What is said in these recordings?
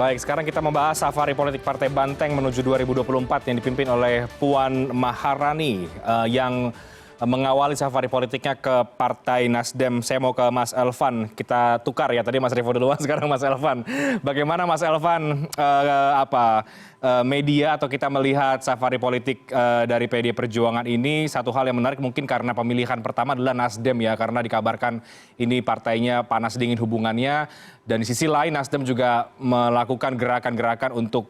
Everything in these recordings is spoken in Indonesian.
Baik, sekarang kita membahas safari politik Partai Banteng menuju 2024 yang dipimpin oleh Puan Maharani yang mengawali safari politiknya ke Partai Nasdem. Saya mau ke Mas Elvan, kita tukar ya. Tadi Mas Revo duluan, sekarang Mas Elvan. Bagaimana Mas Elvan media atau kita melihat safari politik dari PD Perjuangan ini? Satu hal yang menarik mungkin karena pemilihan pertama adalah Nasdem ya, karena dikabarkan ini partainya panas dingin hubungannya. Dan di sisi lain Nasdem juga melakukan gerakan-gerakan untuk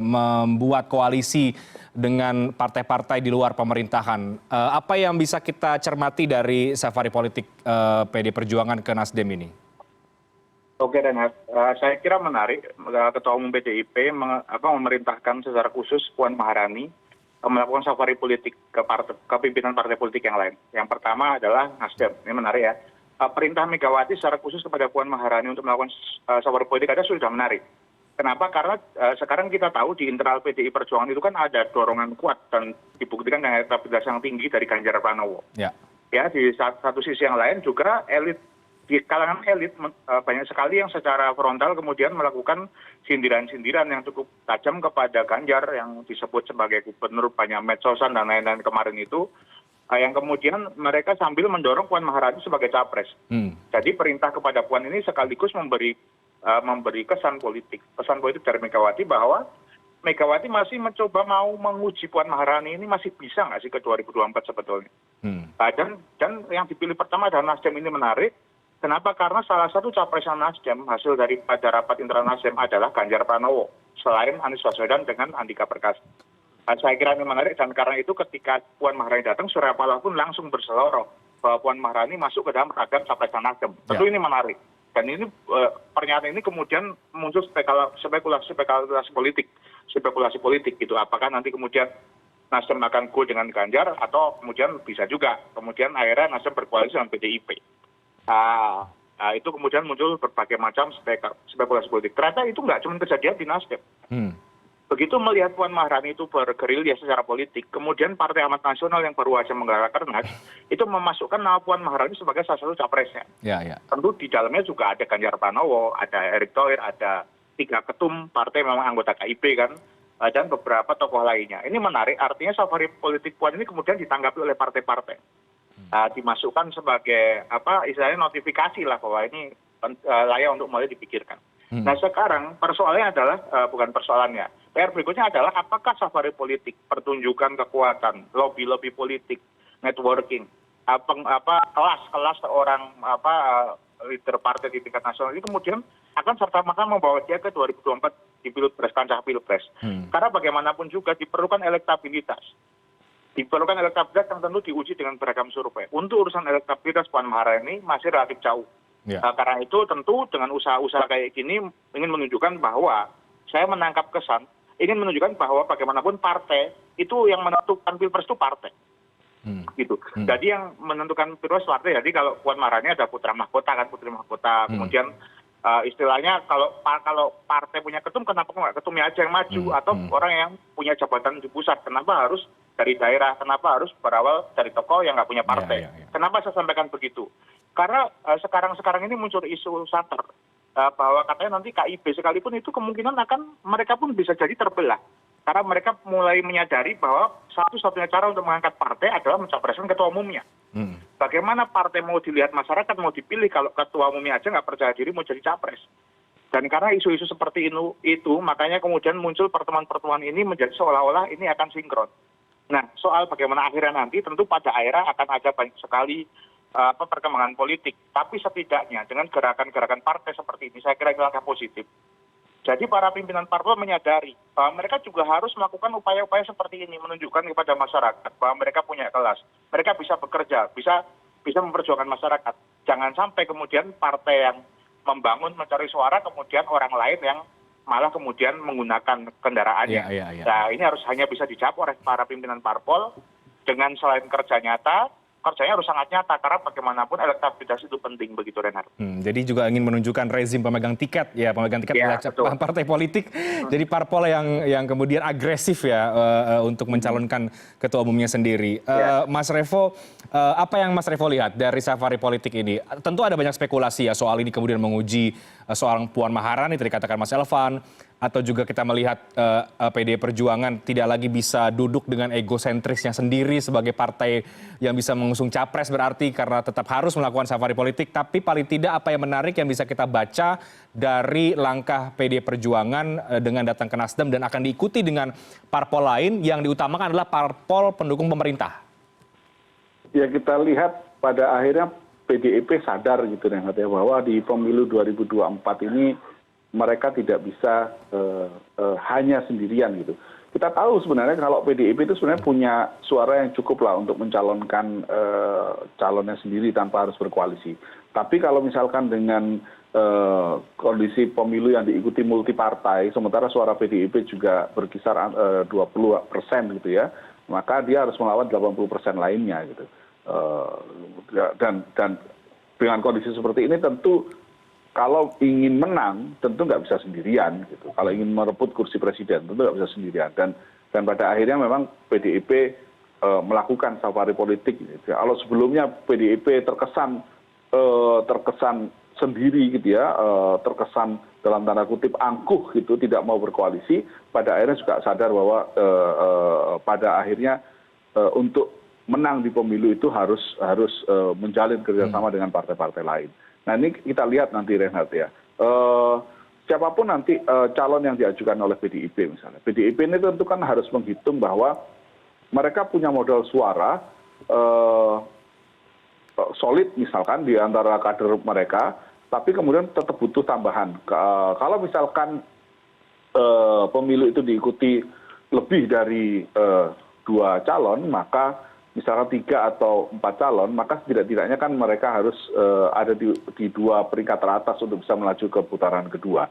membuat koalisi dengan partai-partai di luar pemerintahan. Apa yang bisa kita cermati dari safari politik PD Perjuangan ke Nasdem ini? Oke Renhat, saya kira menarik Ketua Umum PDIP memerintahkan secara khusus Puan Maharani melakukan safari politik ke pimpinan partai politik yang lain. Yang pertama adalah Nasdem, ini menarik ya. Perintah Megawati secara khusus kepada Puan Maharani untuk melakukan safari politik ada sudah menarik. Kenapa? Karena sekarang kita tahu di internal PDI Perjuangan itu kan ada dorongan kuat dan dibuktikan dengan elektabilitas yang tinggi dari Ganjar Pranowo. Ya, di satu sisi yang lain juga elit, di kalangan elit banyak sekali yang secara frontal kemudian melakukan sindiran-sindiran yang cukup tajam kepada Ganjar yang disebut sebagai gubernur banyak medsosan dan lain-lain kemarin itu. Yang kemudian mereka sambil mendorong Puan Maharani sebagai capres. Jadi perintah kepada Puan ini sekaligus memberi kesan politik dari Megawati bahwa Megawati masih mencoba mau menguji Puan Maharani ini masih bisa nggak sih ke 2024 sebetulnya. Dan yang dipilih pertama adalah Nasdem. Ini menarik. Kenapa? Karena salah satu capres Nasdem hasil daripada rapat internal Nasdem adalah Ganjar Pranowo selain Anies Baswedan dengan Andika Perkasa. Saya kira ini menarik dan karena itu ketika Puan Maharani datang, Surya Paloh pun langsung berseloroh bahwa Puan Maharani masuk ke dalam ragam capres Nasdem. Tentu ini menarik. Dan ini pernyataan ini kemudian muncul spekulasi politik gitu. Apakah nanti kemudian Nasdem akan go dengan Ganjar atau kemudian bisa juga kemudian akhirnya Nasdem berkoalisi dengan PDIP. Itu kemudian muncul berbagai macam spekulasi politik. Ternyata itu nggak cuma kejadian di Nasdem. Begitu melihat Puan Maharani itu bergerilya secara politik, kemudian Partai Amanat Nasional yang baru saja menggelar Rakernas itu memasukkan nama Puan Maharani sebagai salah satu capresnya. Tentu di dalamnya juga ada Ganjar Pranowo, ada Erick Thohir, ada 3 ketum partai memang anggota KIP kan, dan beberapa tokoh lainnya. Ini menarik, artinya safari politik Puan ini kemudian ditanggapi oleh partai-partai. Dimasukkan sebagai istilahnya notifikasi lah bahwa ini layak untuk mulai dipikirkan. Nah sekarang persoalannya adalah bukan persoalannya. PR berikutnya adalah apakah safari politik, pertunjukan kekuatan, lobby-lobby politik, networking, kelas seorang leader partai di tingkat nasional ini kemudian akan serta-merta membawa dia ke 2024 di pilpres, kancah pilpres. Karena bagaimanapun juga diperlukan elektabilitas. Diperlukan elektabilitas yang tentu diuji dengan beragam survei. Untuk urusan elektabilitas Puan Maharani masih relatif jauh. Karena itu tentu dengan usaha-usaha kayak gini ingin menunjukkan bahwa saya menangkap kesan, ingin menunjukkan bahwa bagaimanapun partai itu yang menentukan pilpres itu partai. Gitu. Jadi yang menentukan pilpres partai, jadi kalau Puan Maharani ada putra mahkota kan, putri mahkota. Kemudian istilahnya kalau partai punya ketum, kenapa nggak ketumnya aja yang maju? Atau orang yang punya jabatan di pusat, kenapa harus dari daerah? Kenapa harus berawal dari tokoh yang nggak punya partai? Kenapa saya sampaikan begitu? Karena sekarang ini muncul isu santer bahwa katanya nanti KIB sekalipun itu kemungkinan mereka pun bisa jadi terbelah. Karena mereka mulai menyadari bahwa satu-satunya cara untuk mengangkat partai adalah mencapreskan ketua umumnya. Bagaimana partai mau dilihat masyarakat, mau dipilih kalau ketua umumnya aja nggak percaya diri mau jadi capres. Dan karena isu-isu seperti itu makanya kemudian muncul pertemuan-pertemuan ini menjadi seolah-olah ini akan sinkron. Nah soal bagaimana akhirnya nanti tentu pada akhirnya akan ada banyak sekali perkembangan politik, tapi setidaknya dengan gerakan-gerakan partai seperti ini, saya kira ini langkah positif. Jadi para pimpinan parpol menyadari bahwa mereka juga harus melakukan upaya-upaya seperti ini, menunjukkan kepada masyarakat bahwa mereka punya kelas, mereka bisa bekerja, bisa memperjuangkan masyarakat. Jangan sampai kemudian partai yang membangun mencari suara, kemudian orang lain yang malah kemudian menggunakan kendaraannya. Nah ini harus hanya bisa dijawab oleh para pimpinan parpol dengan selain kerja nyata, kerjanya harus sangat nyata karena bagaimanapun elektabilitas itu penting begitu Reinhardt. Jadi juga ingin menunjukkan rezim pemegang tiket Ya, betul. partai politik. Jadi parpol yang kemudian agresif ya untuk mencalonkan ketua umumnya sendiri. Mas Revo, apa yang Mas Revo lihat dari safari politik ini? Tentu ada banyak spekulasi ya soal ini kemudian menguji soal Puan Maharani tadi katakan Mas Elvan, atau juga kita melihat PDI Perjuangan tidak lagi bisa duduk dengan egosentrisnya sendiri sebagai partai yang bisa mengusung capres, berarti karena tetap harus melakukan safari politik. Tapi paling tidak apa yang menarik yang bisa kita baca dari langkah PDI Perjuangan dengan datang ke Nasdem dan akan diikuti dengan parpol lain yang diutamakan adalah parpol pendukung pemerintah. Ya, kita lihat pada akhirnya PDIP sadar gitu bahwa di pemilu 2024 ini mereka tidak bisa hanya sendirian gitu. Kita tahu sebenarnya kalau PDIP itu sebenarnya punya suara yang cukup lah untuk mencalonkan calonnya sendiri tanpa harus berkoalisi. Tapi kalau misalkan dengan kondisi pemilu yang diikuti multi partai, sementara suara PDIP juga berkisar 20% gitu ya, maka dia harus melawan 80% lainnya gitu. Dan dengan kondisi seperti ini tentu kalau ingin menang tentu nggak bisa sendirian gitu. Kalau ingin merebut kursi presiden tentu nggak bisa sendirian. Dan pada akhirnya memang PDIP melakukan safari politik. Gitu. Kalau sebelumnya PDIP terkesan sendiri gitu ya, terkesan dalam tanda kutip angkuh gitu, tidak mau berkoalisi. Pada akhirnya juga sadar bahwa pada akhirnya untuk menang di pemilu itu harus menjalin kerjasama dengan partai-partai lain. Nah ini kita lihat nanti Reinhardt ya, siapapun nanti calon yang diajukan oleh PDIP misalnya. PDIP ini tentu kan harus menghitung bahwa mereka punya modal suara solid misalkan di antara kader mereka, tapi kemudian tetap butuh tambahan. Kalau misalkan pemilu itu diikuti lebih dari 2 calon, maka misalkan 3 atau 4 calon, maka setidak-tidaknya kan mereka harus ada di 2 peringkat teratas untuk bisa melaju ke putaran kedua.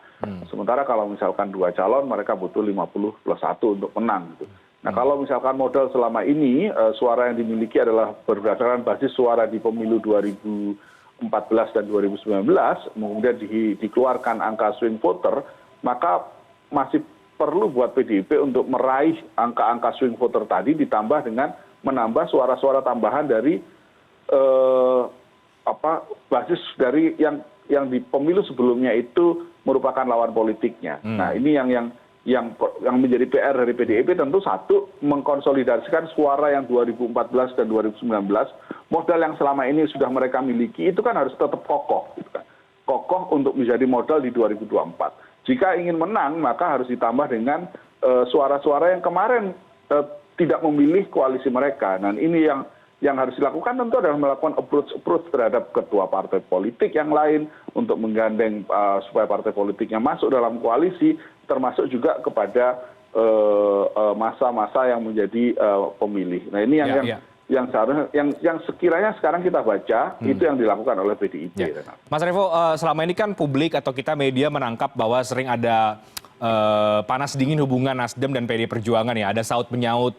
Sementara kalau misalkan 2 calon, mereka butuh 50+1 untuk menang. Gitu. Nah kalau misalkan modal selama ini, suara yang dimiliki adalah berdasarkan basis suara di pemilu 2014 dan 2019, kemudian dikeluarkan angka swing voter, maka masih perlu buat PDIP untuk meraih angka-angka swing voter tadi ditambah dengan menambah suara-suara tambahan dari basis dari yang di pemilu sebelumnya itu merupakan lawan politiknya. Nah ini yang menjadi PR dari PDIP tentu satu mengkonsolidasikan suara yang 2014 dan 2019, modal yang selama ini sudah mereka miliki itu kan harus tetap kokoh, gitu kan. Kokoh untuk menjadi modal di 2024. Jika ingin menang maka harus ditambah dengan suara-suara yang kemarin tidak memilih koalisi mereka. Nah ini yang harus dilakukan tentu adalah melakukan approach terhadap ketua partai politik yang lain untuk menggandeng supaya partai politiknya masuk dalam koalisi, termasuk juga kepada masa-masa yang menjadi pemilih. Nah ini yang seharusnya yang sekiranya sekarang kita baca itu yang dilakukan oleh PDIP. Ya. Mas Revo, selama ini kan publik atau kita media menangkap bahwa sering ada panas dingin hubungan Nasdem dan PDI Perjuangan ya, ada saut menyaut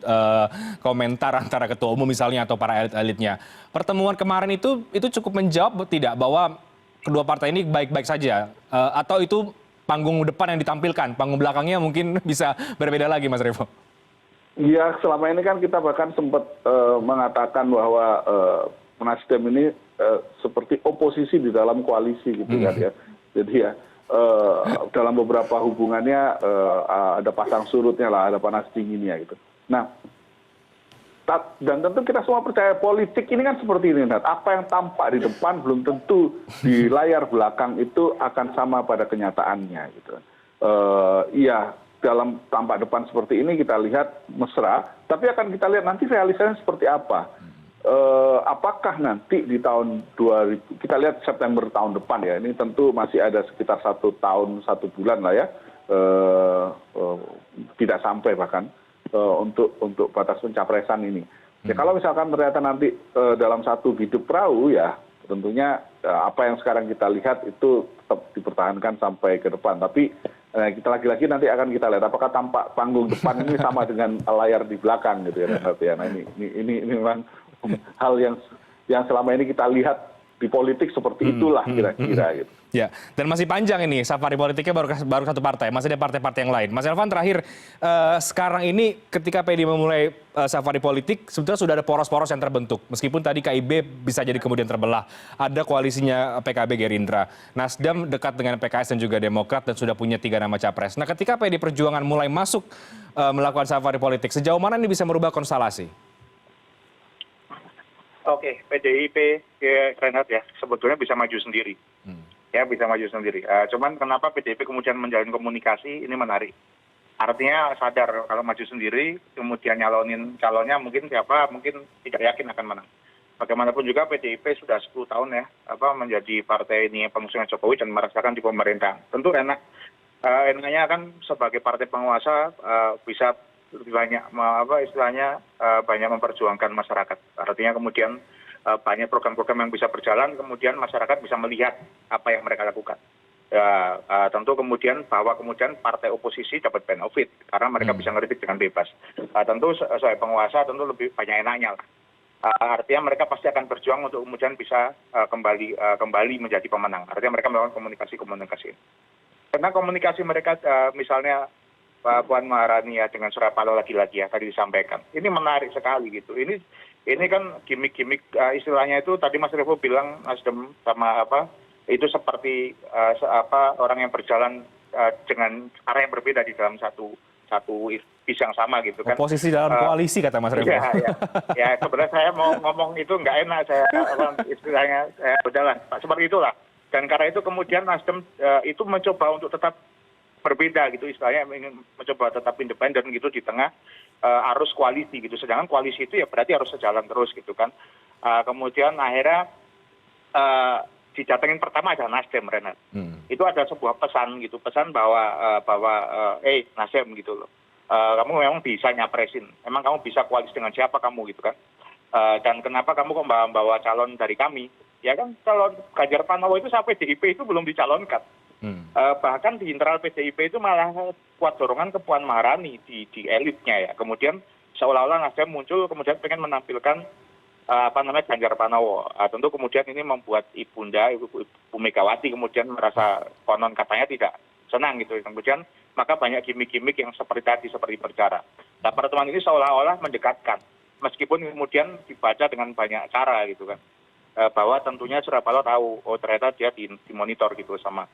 komentar antara ketua umum misalnya atau para elit-elitnya. Pertemuan kemarin itu cukup menjawab tidak bahwa kedua partai ini baik-baik saja, atau itu panggung depan yang ditampilkan, panggung belakangnya mungkin bisa berbeda lagi, Mas Revo? Iya, selama ini kan kita bahkan sempat mengatakan bahwa Nasdem ini seperti oposisi di dalam koalisi gitu kan ya. Jadi ya dalam beberapa hubungannya ada pasang surutnya lah, ada panas dinginnya gitu. Nah, dan tentu kita semua percaya politik ini kan seperti ini, Nat. Apa yang tampak di depan belum tentu di layar belakang itu akan sama pada kenyataannya gitu. Iya, dalam tampak depan seperti ini kita lihat mesra, tapi akan kita lihat nanti realisasinya seperti apa. Apakah nanti di tahun 2000, kita lihat September tahun depan ya, ini tentu masih ada sekitar 1 tahun 1 bulan lah ya, tidak sampai bahkan untuk batas pencapresan ini. Ya kalau misalkan ternyata nanti dalam satu biduk perahu ya, tentunya apa yang sekarang kita lihat itu tetap dipertahankan sampai ke depan. Tapi kita lagi-lagi nanti akan kita lihat apakah tampak panggung depan ini sama dengan layar di belakang gitu ya. Nah ini memang hal yang yang selama ini kita lihat di politik seperti itulah kira-kira gitu. Ya, dan masih panjang ini safari politiknya baru satu partai, masih ada partai-partai yang lain. Mas Elvan terakhir, sekarang ini ketika PD memulai safari politik, sebetulnya sudah ada poros-poros yang terbentuk. Meskipun tadi KIB bisa jadi kemudian terbelah, ada koalisinya PKB Gerindra, Nasdem dekat dengan PKS dan juga Demokrat dan sudah punya 3 nama capres. Nah, ketika PD Perjuangan mulai masuk melakukan safari politik, sejauh mana ini bisa merubah konstelasi? Oke, PDIP, Renat ya, sebetulnya bisa maju sendiri. Ya, bisa maju sendiri. Cuman kenapa PDIP kemudian menjalin komunikasi, ini menarik. Artinya sadar kalau maju sendiri, kemudian nyalonin calonnya mungkin siapa, mungkin tidak yakin akan menang. Bagaimanapun juga PDIP sudah 10 tahun ya, menjadi partai ini pengusungnya Jokowi dan merasakan di pemerintahan. Tentu enaknya kan sebagai partai penguasa bisa lebih banyak banyak memperjuangkan masyarakat. Artinya kemudian banyak program-program yang bisa berjalan, kemudian masyarakat bisa melihat apa yang mereka lakukan. Tentu kemudian bahwa kemudian partai oposisi dapat benefit karena mereka bisa ngeritik dengan bebas. Tentu sebagai penguasa tentu lebih banyak enaknya lah. Artinya mereka pasti akan berjuang untuk kemudian bisa kembali menjadi pemenang. Artinya mereka melakukan komunikasi. Karena komunikasi mereka misalnya Puan Maharani ya dengan Surya Paloh lagi-lagi ya tadi disampaikan. Ini menarik sekali gitu. Ini kan gimmick-gimmick istilahnya itu tadi Mas Revo bilang Nasdem sama itu seperti orang yang berjalan dengan arah yang berbeda di dalam satu bis yang sama gitu kan. Posisi dalam koalisi kata Mas Revo. Ya sebenarnya saya mau ngomong itu nggak enak saya istilahnya udahlah seperti itulah. Dan karena itu kemudian Nasdem itu mencoba untuk tetap berbeda gitu istilahnya ingin mencoba tetap independen gitu di tengah arus koalisi gitu. Sedangkan koalisi itu ya berarti harus sejalan terus gitu kan. Kemudian akhirnya didatengin pertama ada Nasdem Renat. Itu ada sebuah pesan gitu, pesan bahwa Nasdem gitu loh. Kamu memang bisa nyapresin. Emang kamu bisa koalisi dengan siapa kamu gitu kan. Dan kenapa kamu kok membawa calon dari kami? Ya kan calon Ganjar Pranowo itu sampai PDIP itu belum dicalonkan. Bahkan di internal PDIP itu malah kuat dorongan ke Puan Maharani di elitnya ya. Kemudian seolah-olah Nasdem muncul kemudian pengen menampilkan Ganjar Pranowo. Tentu kemudian ini membuat Ibu Megawati kemudian merasa konon katanya tidak senang gitu. Kemudian maka banyak gimmick-gimmick yang seperti berbicara. Nah pertemuan ini seolah-olah mendekatkan. Meskipun kemudian dibaca dengan banyak cara gitu kan. Bahwa tentunya Surya Paloh tahu, ternyata dia dimonitor gitu sama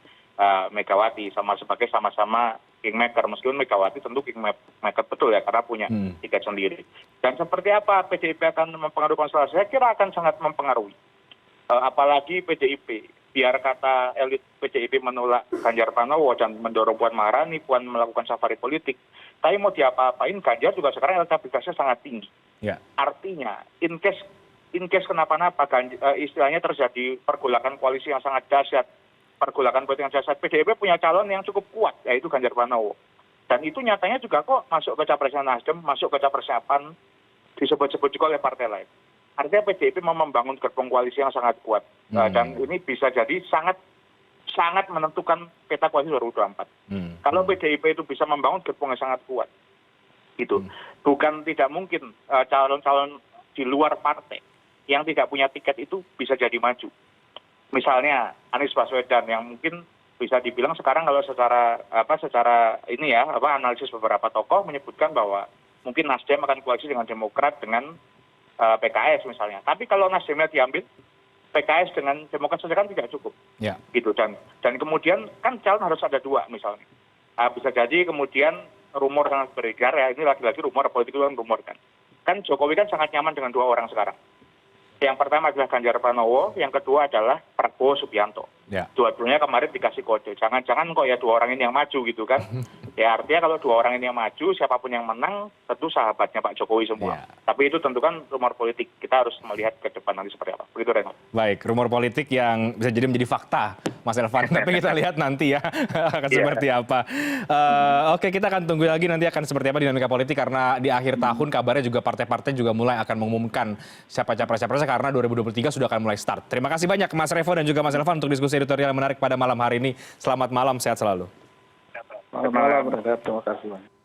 Megawati sebagai sama-sama kingmaker. Meskipun Megawati tentu kingmaker betul ya karena punya tiket sendiri. Dan seperti apa PDIP akan mempengaruhi konstelasi? Saya kira akan sangat mempengaruhi. Apalagi PDIP, biar kata elit PDIP menolak Ganjar Pranowo dan mendorong Puan Maharani, Puan melakukan safari politik. Tapi mau diapa-apain Ganjar juga sekarang elektabilitasnya sangat tinggi. Ya. Artinya in case kenapa-napa istilahnya terjadi pergolakan koalisi yang sangat dahsyat, pergolakan politik yang dahsyat, PDIP punya calon yang cukup kuat, yaitu Ganjar Pranowo. Dan itu nyatanya juga kok masuk ke capresnya Nasdem, masuk ke capres PAN, disebut-sebut juga oleh partai lain. Artinya PDIP mau membangun gerbong koalisi yang sangat kuat. Dan ini bisa jadi sangat menentukan peta koalisi 2024. Kalau PDIP itu bisa membangun gerbong yang sangat kuat, itu bukan tidak mungkin calon-calon di luar partai yang tidak punya tiket itu bisa jadi maju. Misalnya Anies Baswedan yang mungkin bisa dibilang sekarang kalau secara analisis beberapa tokoh menyebutkan bahwa mungkin Nasdem akan koalisi dengan Demokrat dengan PKS misalnya. Tapi kalau Nasdemnya diambil, PKS dengan Demokrat saja kan tidak cukup. Ya. Gitu dan kemudian kan calon harus ada 2 misalnya. Bisa jadi kemudian rumor sangat beredar ya, ini lagi-lagi rumor politik itu kan rumor kan. Kan Jokowi kan sangat nyaman dengan 2 orang sekarang. Yang pertama adalah Ganjar Pranowo, yang kedua adalah Prabowo Subianto. Ya. Dua-duanya kemarin dikasih kode. Jangan-jangan kok ya 2 orang ini yang maju gitu kan. Ya artinya kalau 2 orang ini yang maju, siapapun yang menang tentu sahabatnya Pak Jokowi semua. Ya. Tapi itu tentu kan rumor politik. Kita harus melihat ke depan nanti seperti apa. Begitu Renat. Baik, rumor politik yang bisa jadi menjadi fakta, Mas Elvan. Tapi kita lihat nanti ya akan seperti apa. Oke, kita akan tunggu lagi nanti akan seperti apa dinamika politik karena di akhir tahun kabarnya juga partai-partai juga mulai akan mengumumkan siapa capres-capresnya karena 2023 sudah akan mulai start. Terima kasih banyak Mas Revo dan juga Mas Elvan untuk diskusi editorial yang menarik pada malam hari ini. Selamat malam, sehat selalu. Selamat malam, terima kasih.